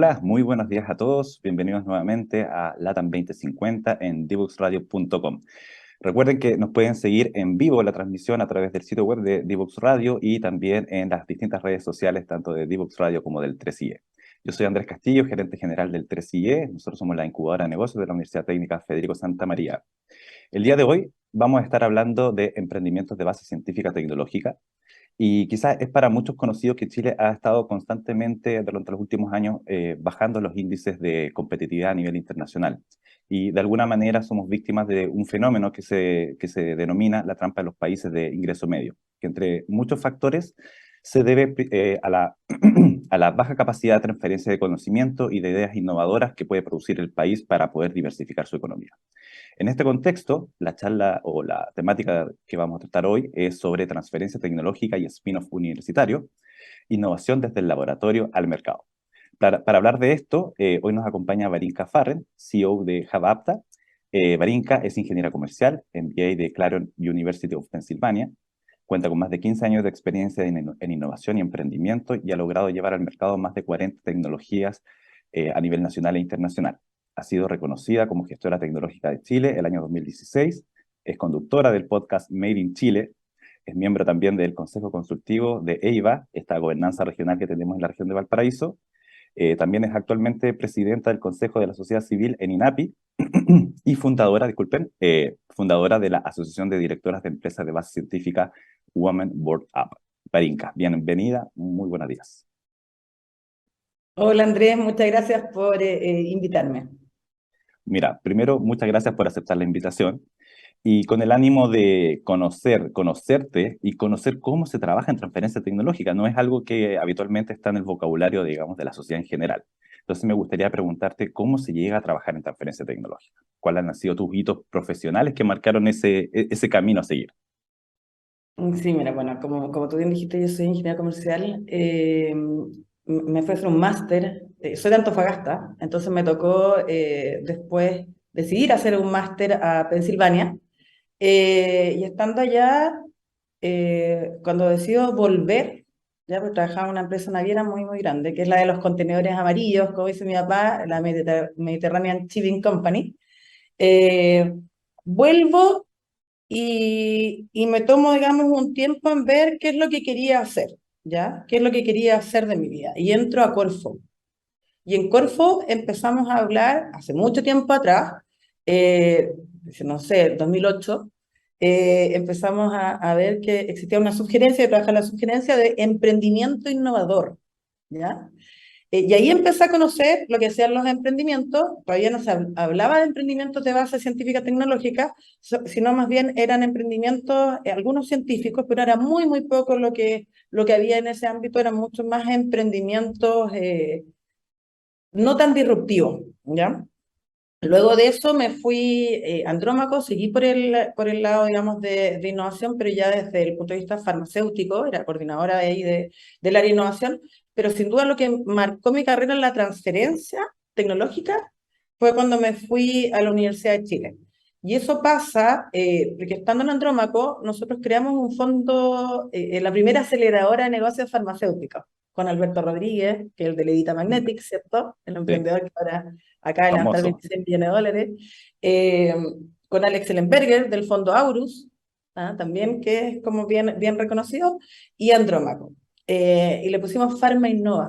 Hola, muy buenos días a todos. Bienvenidos nuevamente a LATAM 2050 en divoxradio.com. Recuerden que nos pueden seguir en vivo la transmisión a través del sitio web de Divox Radio y también en las distintas redes sociales, tanto de Divox Radio como del 3IE. Yo soy Andrés Castillo, gerente general del 3IE. Nosotros somos la incubadora de negocios de la Universidad Técnica Federico Santa María. El día de hoy vamos a estar hablando de emprendimientos de base científica tecnológica. Y quizás es para muchos conocido que Chile ha estado constantemente durante los últimos años bajando los índices de competitividad a nivel internacional. Y de alguna manera somos víctimas de un fenómeno que se denomina la trampa de los países de ingreso medio, que entre muchos factores se debe a a la baja capacidad de transferencia de conocimiento y de ideas innovadoras que puede producir el país para poder diversificar su economía. En este contexto, la charla o la temática que vamos a tratar hoy es sobre transferencia tecnológica y spin-off universitario, innovación desde el laboratorio al mercado. Para hablar de esto, hoy nos acompaña Varinka Farren, CEO de Javapta. Varinka es ingeniera comercial, MBA de Clarion University of Pennsylvania. Cuenta con más de 15 años de experiencia en innovación y emprendimiento y ha logrado llevar al mercado más de 40 tecnologías a nivel nacional e internacional. Ha sido reconocida como gestora tecnológica de Chile el año 2016, es conductora del podcast Made in Chile, es miembro también del Consejo Consultivo de EIVA, esta gobernanza regional que tenemos en la región de Valparaíso. También es actualmente presidenta del Consejo de la Sociedad Civil en INAPI y fundadora, disculpen, fundadora de la Asociación de Directoras de Empresas de Base Científica Women Board Up. Varinka, bienvenida, muy buenos días. Hola Andrés, muchas gracias por invitarme. Mira, primero, muchas gracias por aceptar la invitación y con el ánimo de conocerte y conocer cómo se trabaja en transferencia tecnológica. No es algo que habitualmente está en el vocabulario, digamos, de la sociedad en general. Entonces me gustaría preguntarte cómo se llega a trabajar en transferencia tecnológica. ¿Cuáles han sido tus hitos profesionales que marcaron ese camino a seguir? Sí, mira, bueno, como tú bien dijiste, yo soy ingeniera comercial. Me fui a hacer un máster, soy de Antofagasta, entonces me tocó después decidir hacer un máster a Pensilvania. Y estando allá, cuando decido volver, ya pues trabajaba en una empresa naviera muy, muy grande, que es la de los contenedores amarillos, como dice mi papá, la Mediterranean Shipping Company. Eh, Vuelvo y me tomo, digamos, un tiempo en ver qué es lo que quería hacer, ¿ya? ¿Qué es lo que quería hacer de mi vida? Y entro a Corfo. Y en Corfo empezamos a hablar, hace mucho tiempo atrás, eh, no sé, 2008, empezamos a ver que existía una sugerencia, de trabajar la sugerencia de emprendimiento innovador, ¿ya? Y ahí empecé a conocer lo que hacían los emprendimientos. Todavía no se hablaba de emprendimientos de base científica tecnológica, sino más bien eran emprendimientos, algunos científicos, pero era muy, muy poco lo que había en ese ámbito, eran muchos más emprendimientos no tan disruptivos, ¿ya? Luego de eso me fui a Andrómaco, seguí por el lado, digamos, de innovación, pero ya desde el punto de vista farmacéutico, era coordinadora de ahí del área de innovación, pero sin duda lo que marcó mi carrera en la transferencia tecnológica fue cuando me fui a la Universidad de Chile. Y eso pasa porque estando en Andrómaco, nosotros creamos un fondo, la primera aceleradora de negocios farmacéuticos, con Alberto Rodríguez, que es el de Levita Magnetic, ¿cierto? El Sí, emprendedor que ahora acaba de levantar famoso. 26 millones de dólares, eh, con Alex Ellenberger del fondo Aurus, también que es como bien reconocido, y Andrómaco. Y le pusimos Pharma Innova.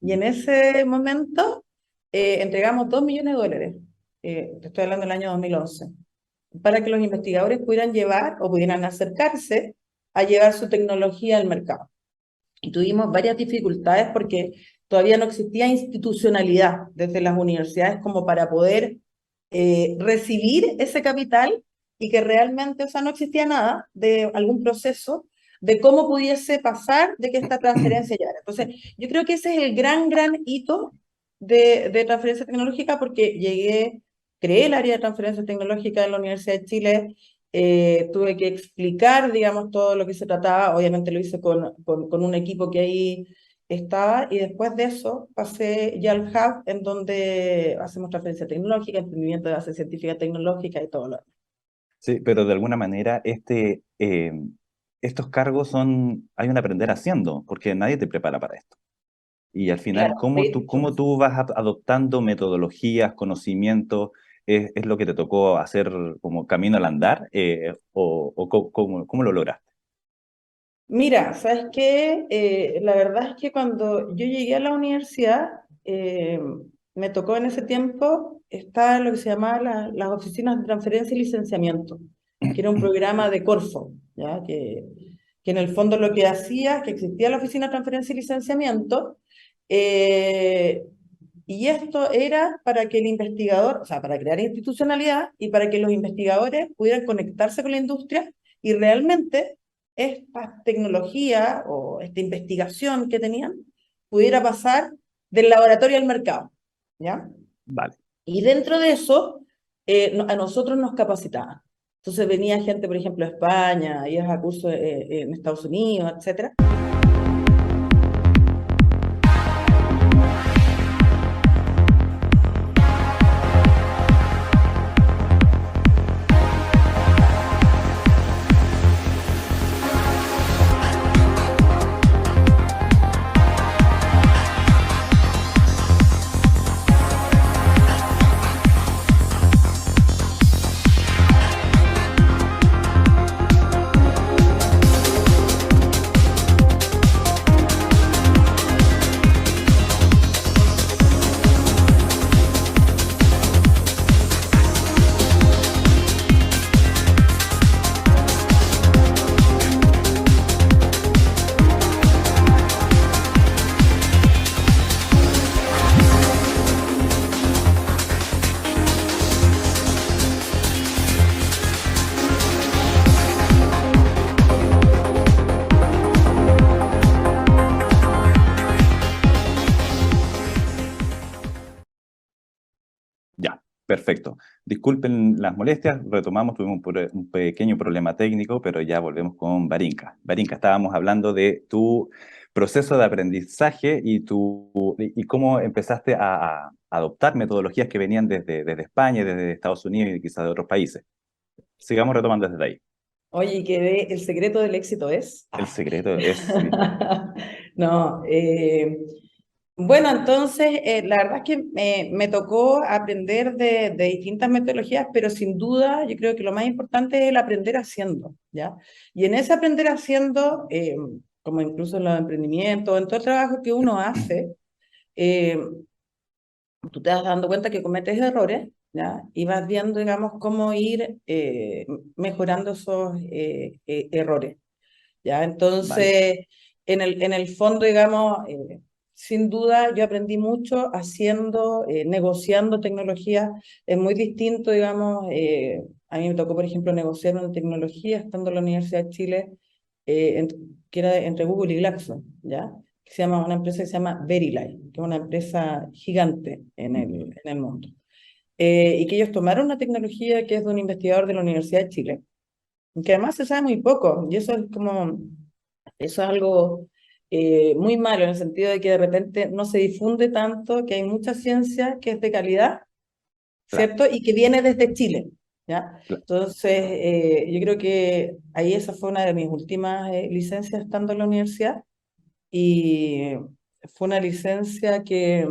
Y en ese momento entregamos 2 millones de dólares, te estoy hablando del año 2011, para que los investigadores pudieran llevar o pudieran acercarse a llevar su tecnología al mercado. Y tuvimos varias dificultades porque todavía no existía institucionalidad desde las universidades como para poder recibir ese capital y que realmente, o sea, no existía nada de algún proceso de cómo pudiese pasar de que esta transferencia llegara. Entonces, yo creo que ese es el gran hito de transferencia tecnológica porque creé el área de transferencia tecnológica en la Universidad de Chile, tuve que explicar, digamos, todo lo que se trataba, obviamente lo hice con un equipo que ahí estaba, y después de eso pasé ya al hub, en donde hacemos transferencia tecnológica, emprendimiento de base científica tecnológica y todo lo demás. Sí, pero de alguna manera estos cargos hay un aprender haciendo, porque nadie te prepara para esto. Y al final, Claro, de hecho, cómo tú vas adoptando metodologías, conocimientos? Es lo que te tocó hacer como camino al andar? ¿Cómo lo lograste? mira, ¿sabes qué? La verdad es que cuando yo llegué a la universidad, me tocó en ese tiempo estar en lo que se llamaba las oficinas de transferencia y licenciamiento, que era un programa de Corfo, ¿ya? Que en el fondo lo que hacía, que existía la oficina de transferencia y licenciamiento, eh, y esto era para que el investigador, o sea, para crear institucionalidad y para que los investigadores pudieran conectarse con la industria y realmente esta tecnología o esta investigación que tenían pudiera pasar del laboratorio al mercado, ¿ya? Vale. Y dentro de eso, a nosotros nos capacitaban. Entonces venía gente, por ejemplo, de España, ibas a cursos en Estados Unidos, etcétera. Ya, perfecto. Disculpen las molestias, retomamos, tuvimos un pequeño problema técnico, pero ya volvemos con Barinka. Barinka, estábamos hablando de tu proceso de aprendizaje y cómo empezaste a adoptar metodologías que venían desde España, desde Estados Unidos y quizás de otros países. Sigamos retomando desde ahí. Oye, el secreto del éxito es... El secreto es, sí, No, bueno, entonces, la verdad es que me tocó aprender de distintas metodologías, pero sin duda yo creo que lo más importante es el aprender haciendo, ¿ya? Y en ese aprender haciendo, como incluso en los emprendimientos, en todo el trabajo que uno hace, eh, tú te vas dando cuenta que cometes errores, ¿ya? Y vas viendo, digamos, cómo ir mejorando esos errores, ¿ya? vale, Entonces, en el fondo, digamos, sin duda yo aprendí mucho haciendo, negociando tecnología. Es muy distinto, digamos, a mí me tocó, por ejemplo, negociar una tecnología estando en la Universidad de Chile, que era entre Google y Glaxo, ¿ya? Que se llama, una empresa que se llama Verilai, que es una empresa gigante ujú, en el mundo. Y que ellos tomaron una tecnología que es de un investigador de la Universidad de Chile, que además se sabe muy poco, y eso es como, eso es algo muy malo en el sentido de que de repente no se difunde tanto, que hay mucha ciencia que es de calidad, claro, ¿cierto? Y que viene desde Chile, ¿ya? claro. Entonces, yo creo que ahí esa fue una de mis últimas licencias estando en la universidad y fue una licencia que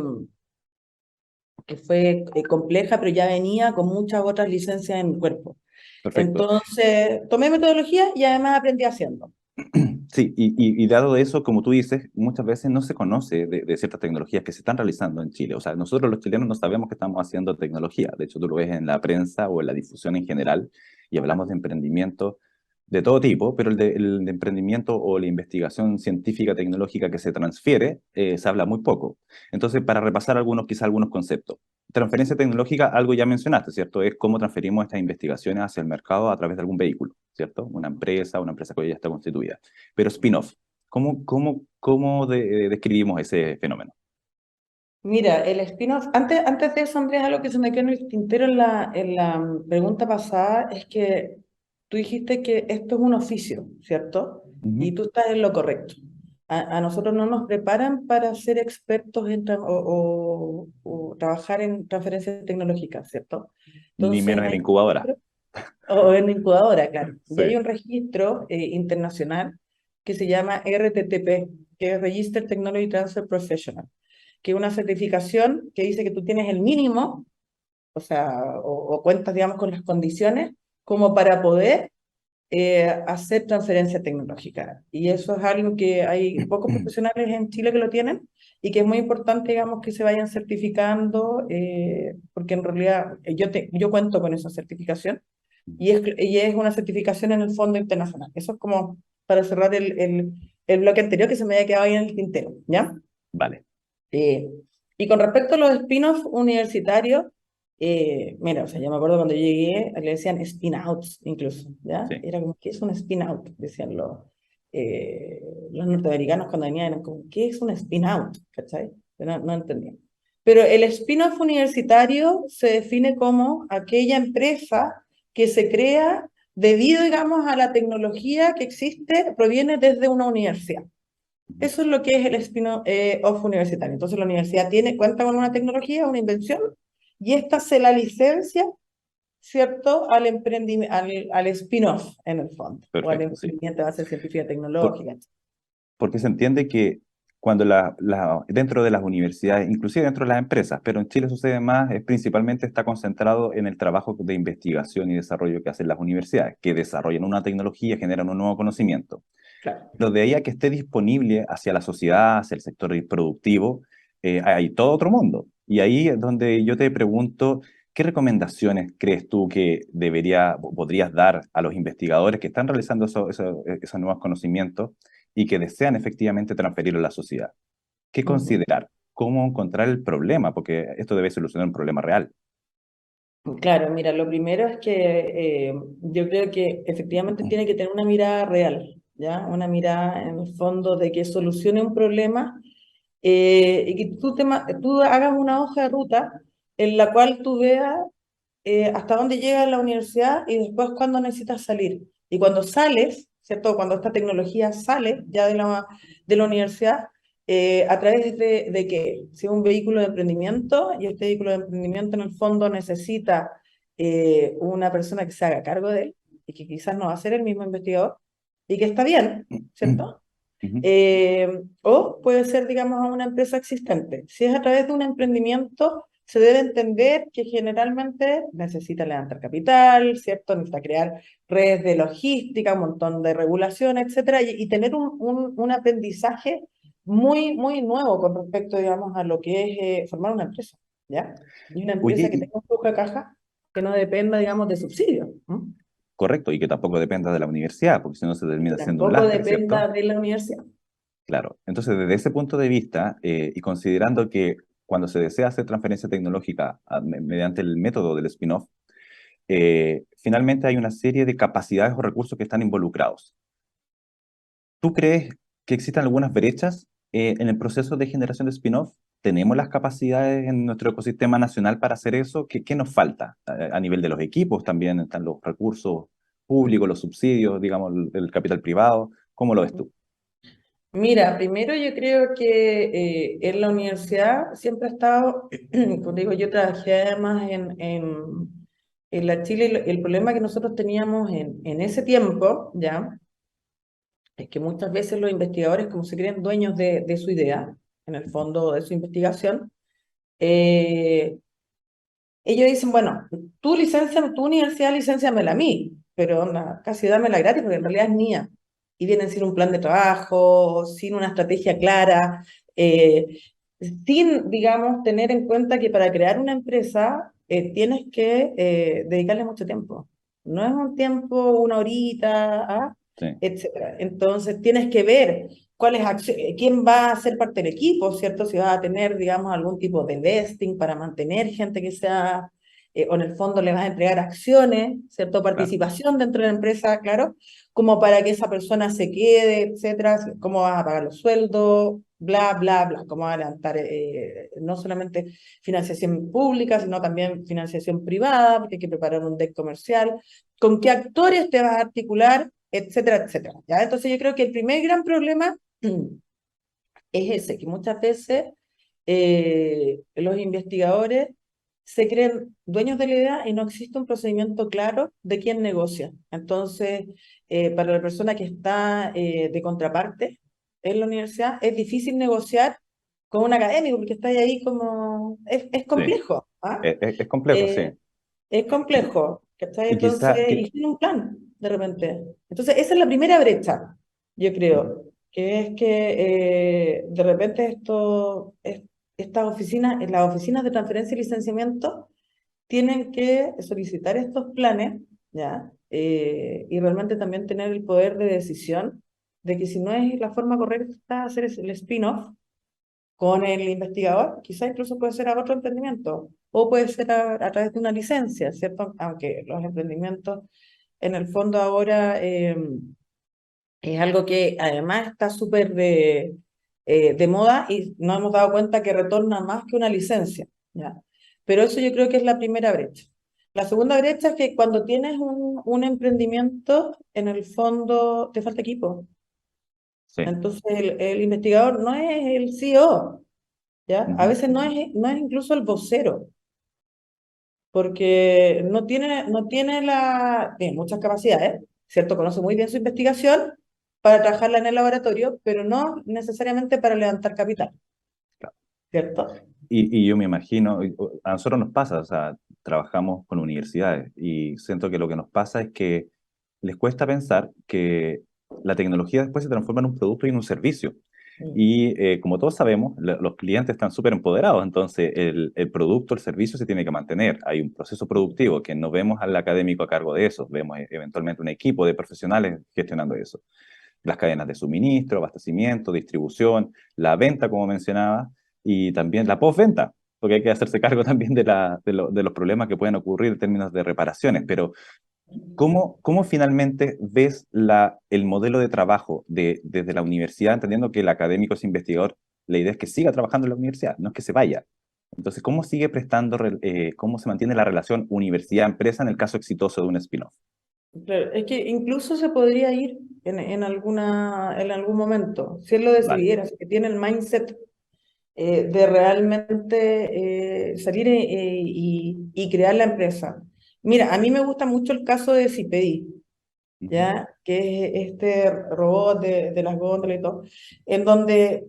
fue compleja, pero ya venía con muchas otras licencias en el cuerpo. Perfecto. Entonces, tomé metodología y además aprendí haciendo. Sí, y dado eso, como tú dices, muchas veces no se conoce de ciertas tecnologías que se están realizando en Chile. O sea, nosotros los chilenos no sabemos que estamos haciendo tecnología. De hecho, tú lo ves en la prensa o en la difusión en general y hablamos de emprendimiento de todo tipo, pero el de emprendimiento o la investigación científica tecnológica que se transfiere, se habla muy poco. Entonces, para repasar quizá algunos conceptos. Transferencia tecnológica, algo ya mencionaste, ¿cierto? Es cómo transferimos estas investigaciones hacia el mercado a través de algún vehículo, ¿cierto? Una empresa que hoy ya está constituida. Pero spin-off, ¿cómo describimos ese fenómeno? Mira, el spin-off, antes de eso, Andrés, algo que se me quedó en el tintero en la pregunta pasada es que tú dijiste que esto es un oficio, ¿cierto? Y Ujú. tú estás en lo correcto. A nosotros no nos preparan para ser expertos o trabajar en transferencias tecnológicas, ¿cierto? Ni Entonces, menos en la hay un incubadora. registro, o en incubadora, claro. Y hay Sí. un registro internacional que se llama RTTP, que es Registered Technology Transfer Professional, que es una certificación que dice que tú tienes el mínimo, o sea, o cuentas, digamos, con las condiciones como para poder hacer transferencia tecnológica. Y eso es algo que hay pocos profesionales en Chile que lo tienen y que es muy importante, digamos, que se vayan certificando, porque en realidad yo cuento con esa certificación y es una certificación en el Fondo Internacional. Eso es como para cerrar el bloque anterior que se me había quedado ahí en el tintero, ¿ya? Vale, Eh, y con respecto a los spin-offs universitarios, mira, o sea, yo me acuerdo cuando yo llegué, le decían spin-outs incluso, ¿ya? sí. Era como, ¿qué es un spin-out? Decían los norteamericanos cuando venían, eran como, ¿qué es un spin-out? ¿Cachai? Yo no entendían. Pero el spin-off universitario se define como aquella empresa que se crea debido, digamos, a la tecnología que existe, proviene desde una universidad. Eso es lo que es el spin-off universitario. Entonces la universidad cuenta con una tecnología, una invención, y esta se la licencia, ¿cierto?, al spin-off en el fondo, o al Perfecto, sí. emprendimiento de base científica Por- tecnológica. porque se entiende que cuando dentro de las universidades, inclusive dentro de las empresas, pero en Chile sucede más, es principalmente está concentrado en el trabajo de investigación y desarrollo que hacen las universidades, que desarrollan una tecnología, generan un nuevo conocimiento. Claro. Pero de ahí a que esté disponible hacia la sociedad, hacia el sector productivo, hay todo otro mundo. Y ahí es donde yo te pregunto, ¿qué recomendaciones crees tú que podrías dar a los investigadores que están realizando esos nuevos conocimientos y que desean efectivamente transferirlo a la sociedad? ¿Qué Ujú. considerar? ¿Cómo encontrar el problema? Porque esto debe solucionar un problema real. Claro, mira, lo primero es que yo creo que efectivamente tiene que tener una mirada real, ¿ya? Una mirada en el fondo de que solucione un problema y que tú hagas una hoja de ruta en la cual tú veas hasta dónde llega la universidad y después cuándo necesitas salir. Y cuando sales, ¿cierto? Cuando esta tecnología sale ya de la universidad, a través de que si es un vehículo de emprendimiento y este vehículo de emprendimiento en el fondo necesita una persona que se haga cargo de él y que quizás no va a ser el mismo investigador y que está bien, ¿cierto? Ujú. O puede ser, digamos, a una empresa existente. Si es a través de un emprendimiento, se debe entender que generalmente necesita levantar capital, ¿cierto? Necesita crear redes de logística, un montón de regulación, etcétera, y tener un aprendizaje muy, muy nuevo con respecto, digamos, a lo que es formar una empresa, ¿ya? Y una Oye, empresa que tenga un flujo de caja que no dependa, digamos, de subsidios, ¿no? correcto, y que tampoco dependa de la universidad, porque si no se Que termina siendo un tampoco lastre, dependa ¿cierto? de la universidad. Claro, entonces desde ese punto de vista, y considerando que cuando se desea hacer transferencia tecnológica mediante el método del spin-off, finalmente hay una serie de capacidades o recursos que están involucrados. ¿Tú crees que existen algunas brechas en el proceso de generación de spin-off? ¿Tenemos las capacidades en nuestro ecosistema nacional para hacer eso? ¿Qué nos falta? A nivel de los equipos también están los recursos públicos, los subsidios, digamos, el capital privado. ¿Cómo lo ves tú? Mira, primero yo creo que en la universidad siempre ha estado, como digo, yo trabajé además en la Chile, y el problema que nosotros teníamos en ese tiempo, ¿ya? Es que muchas veces los investigadores, como se creen dueños de su idea, en el fondo de su investigación, eh, ellos dicen, bueno, tu universidad licenciamela a mí, pero onda, casi dámela gratis porque en realidad es mía. Y vienen sin un plan de trabajo, sin una estrategia clara, eh, sin, digamos, tener en cuenta que para crear una empresa tienes que dedicarle mucho tiempo. No es un tiempo, una horita, ¿ah? Sí. Etcétera. Entonces tienes que ver quién va a ser parte del equipo, ¿cierto? Si va a tener, digamos, algún tipo de vesting para mantener gente que sea, o en el fondo le vas a entregar acciones, ¿cierto? Claro. Participación dentro de la empresa, claro, como para que esa persona se quede, etcétera. Cómo vas a pagar los sueldos, bla, bla, bla. Cómo vas a levantar no solamente financiación pública, sino también financiación privada, porque hay que preparar un deck comercial. ¿Con qué actores te vas a articular? Etcétera, etcétera. ¿Ya? Entonces yo creo que el primer gran problema es ese, que muchas veces los investigadores se creen dueños de la idea y no existe un procedimiento claro de quién negocia. Entonces, para la persona que está de contraparte, en la universidad, es difícil negociar con un académico, porque está ahí como, es Sí, complejo, ¿ah? es complejo, sí. Eh, es Y, complejo, ¿cachai? y Entonces, quizá, y tiene un plan, de repente. Entonces, esa es la primera brecha, yo ujú, creo, que es que de repente estas oficinas, las oficinas de transferencia y licenciamiento, tienen que solicitar estos planes, ¿ya? Y realmente también tener el poder de decisión de que si no es la forma correcta hacer el spin-off con el investigador, quizá incluso puede ser a otro emprendimiento, o puede ser a través de una licencia, ¿cierto? Aunque los emprendimientos, en el fondo ahora, es algo que además está súper de moda y nos hemos dado cuenta que retorna más que una licencia, ¿ya? Pero eso yo creo que es la primera brecha. La segunda brecha es que cuando tienes un emprendimiento, en el fondo te falta equipo. sí. Entonces el investigador no es el CEO, ¿ya? A Ujú. veces no es incluso el vocero, porque tiene muchas capacidades, ¿cierto? Conoce muy bien su investigación para trabajarla en el laboratorio, pero no necesariamente para levantar capital, ¿cierto? Y yo me imagino, a nosotros nos pasa, o sea, trabajamos con universidades y siento que lo que nos pasa es que les cuesta pensar que la tecnología después se transforma en un producto y en un servicio. Mm. Y como todos sabemos, los clientes están súper empoderados, entonces el producto, el servicio se tiene que mantener. Hay un proceso productivo que no vemos al académico a cargo de eso, vemos eventualmente un equipo de profesionales gestionando eso. Las cadenas de suministro, abastecimiento, distribución, la venta, como mencionaba, y también la postventa, porque hay que hacerse cargo también de los problemas que pueden ocurrir en términos de reparaciones. Pero, ¿cómo finalmente ves el modelo de trabajo desde la universidad, entendiendo que el académico es investigador? La idea es que siga trabajando en la universidad, no es que se vaya. Entonces, ¿cómo sigue prestando, cómo se mantiene la relación universidad-empresa en el caso exitoso de un spin-off? Claro, es que incluso se podría ir en algún momento, si él lo Vale. decidiera, si tiene el mindset de realmente salir y crear la empresa. Mira, a mí me gusta mucho el caso de Cipedi, Ujú. ¿ya? Que es este robot de las góndolas y todo, en donde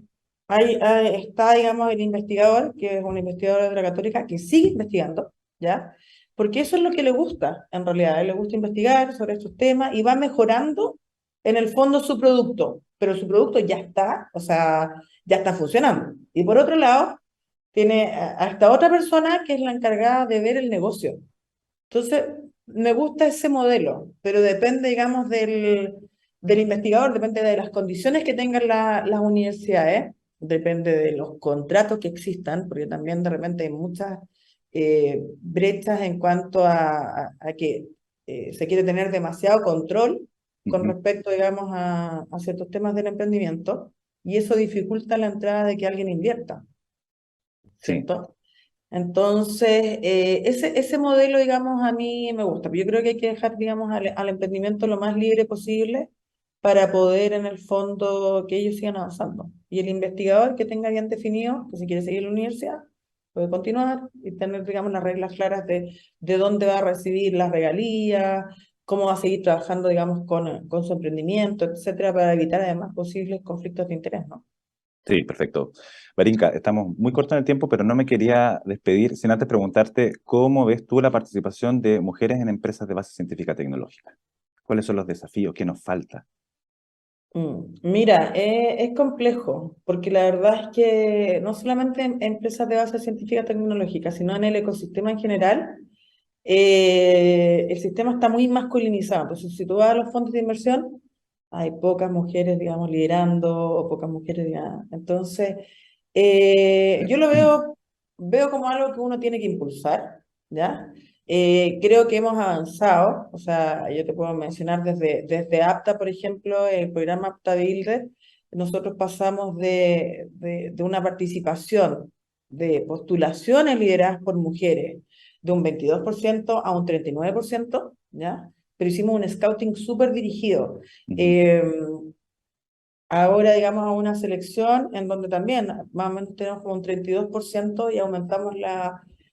está, digamos, el investigador, que es un investigador de la Católica, que sigue investigando, ¿ya? Porque eso es lo que le gusta, en realidad. A él le gusta investigar sobre estos temas y va mejorando, en el fondo, su producto, pero su producto ya está, o sea, ya está funcionando. Y por otro lado, tiene a esta otra persona que es la encargada de ver el negocio. Entonces, me gusta ese modelo, pero depende, digamos, del investigador, depende de las condiciones que tengan las universidades, depende de los contratos que existan, porque también de repente hay muchas brechas en cuanto a que se quiere tener demasiado control con Ujú. respecto, digamos, a ciertos temas del emprendimiento, y eso dificulta la entrada de que alguien invierta, Sí. ¿cierto? Entonces, ese modelo, digamos, a mí me gusta. Yo creo que hay que dejar, digamos, al emprendimiento lo más libre posible para poder, en el fondo, que ellos sigan avanzando. Y el investigador que tenga bien definido, que si quiere seguir en la universidad, puede continuar y tener, digamos, las reglas claras de dónde va a recibir las regalías, cómo va a seguir trabajando, digamos, con su emprendimiento, etcétera, para evitar además posibles conflictos de interés, ¿no? Sí, perfecto. Marinka, estamos muy cortos en el tiempo, pero no me quería despedir sin antes preguntarte cómo ves tú la participación de mujeres en empresas de base científica tecnológica. ¿Cuáles son los desafíos? ¿Qué nos falta? Mira, es complejo, porque la verdad es que no solamente en empresas de base científica tecnológica, sino en el ecosistema en general, el sistema está muy masculinizado. Entonces, si tú vas a los fondos de inversión, hay pocas mujeres, digamos, liderando o pocas mujeres, digamos. Entonces, yo lo veo como algo que uno tiene que impulsar, ¿ya? Creo que hemos avanzado, o sea, yo te puedo mencionar desde APTA, por ejemplo, el programa APTA Builder, nosotros pasamos de una participación de postulaciones lideradas por mujeres de un 22% a un 39%, ¿ya? Pero hicimos un scouting súper dirigido. Ujú. Eh, Ahora, digamos, a una selección en donde también más o menos tenemos como un 32% y aumentamos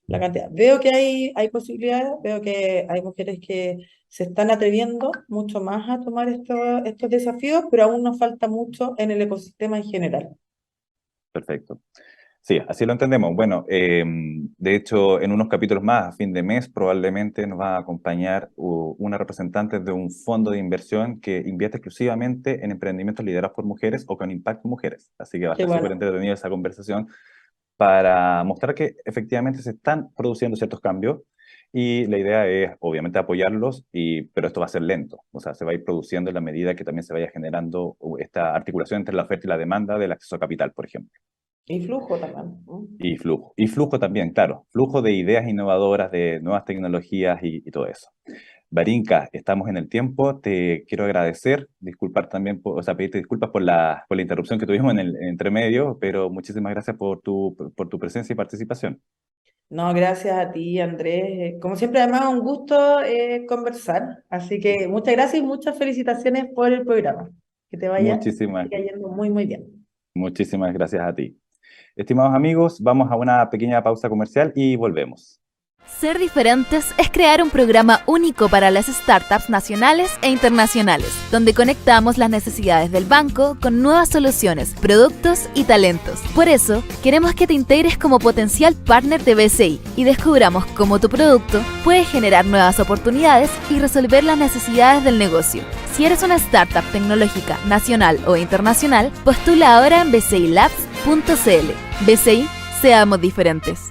la cantidad. Veo que hay posibilidades, veo que hay mujeres que se están atreviendo mucho más a tomar estos desafíos, pero aún nos falta mucho en el ecosistema en general. Perfecto. Sí, así lo entendemos. Bueno, de hecho, en unos capítulos más, a fin de mes, probablemente nos va a acompañar una representante de un fondo de inversión que invierte exclusivamente en emprendimientos liderados por mujeres o con impacto en mujeres. Así que va a Qué estar súper bueno. entretenida esa conversación para mostrar que efectivamente se están produciendo ciertos cambios y la idea es, obviamente, apoyarlos, pero esto va a ser lento. O sea, se va a ir produciendo en la medida que también se vaya generando esta articulación entre la oferta y la demanda del acceso a capital, por ejemplo. Y flujo también, ¿no? Y flujo. Y flujo también, claro. Flujo de ideas innovadoras, de nuevas tecnologías y todo eso. Barinka, estamos en el tiempo. Te quiero agradecer, disculpar también, o sea, pedirte disculpas por la interrupción que tuvimos en el entremedio, pero muchísimas gracias por tu presencia y participación. No, gracias a ti, Andrés. Como siempre, además, un gusto conversar. Así que muchas gracias y muchas felicitaciones por el programa. Que te Muchísimas, siga yendo muy, muy bien. muchísimas gracias a ti. Estimados amigos, vamos a una pequeña pausa comercial y volvemos. Ser diferentes es crear un programa único para las startups nacionales e internacionales, donde conectamos las necesidades del banco con nuevas soluciones, productos y talentos. Por eso, queremos que te integres como potencial partner de BCI y descubramos cómo tu producto puede generar nuevas oportunidades y resolver las necesidades del negocio. Si eres una startup tecnológica nacional o internacional, postula ahora en bcilabs.cl. BCI, seamos diferentes.